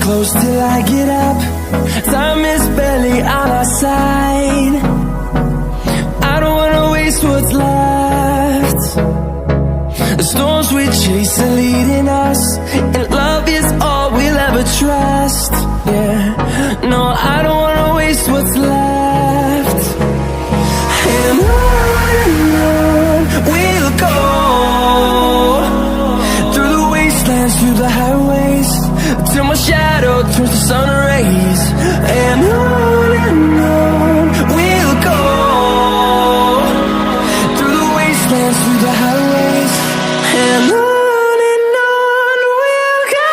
Close till I get up. Time is barely on our side. I don't wanna waste what's left. The storms we chase are leading us, and love is all we'll ever trust. Yeah, no, I don't wanna waste what's left. And on we'll go, through the wastelands, through the highways, till my shadow turns to sun rays. And on we'll go, through the wastelands, through the highways, and on we'll go.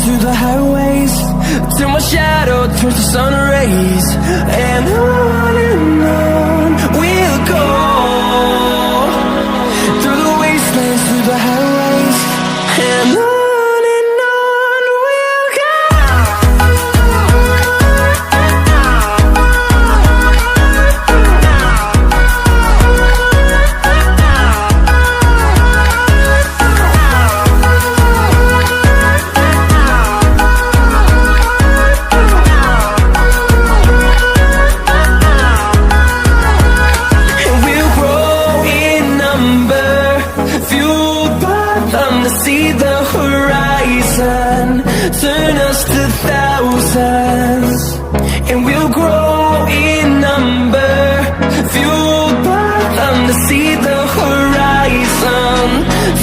Through the highways, till my shadow turns to sun rays. And on we'll go, through the wastelands, through the highways, and on we'll go. See the horizon, turn us to thousands, and we'll grow in number, fueled by them to see the horizon,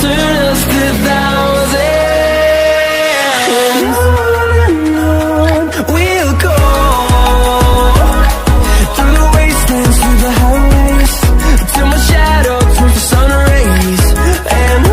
turn us to thousands. And on we'll go, through the wastelands, through the highways, till my shadow turns to sun rays. And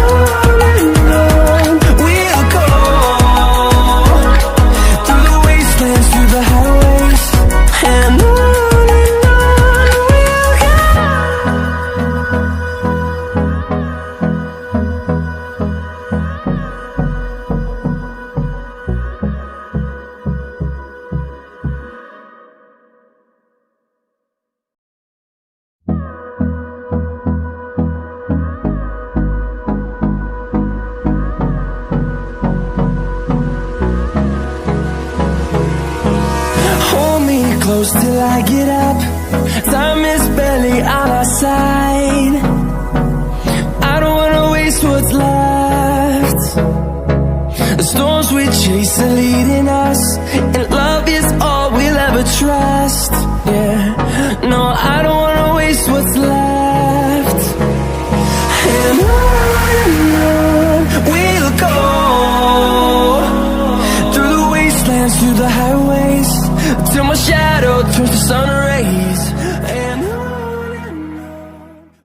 close till I get up. Time is barely on our side. I don't wanna waste what's left. The storms we chase are leading us, and love is all we'll ever trust. Yeah, no, I don't wanna waste what's left. And on we'll go, through the wastelands, through the highways, till my shadow turns to sun rays.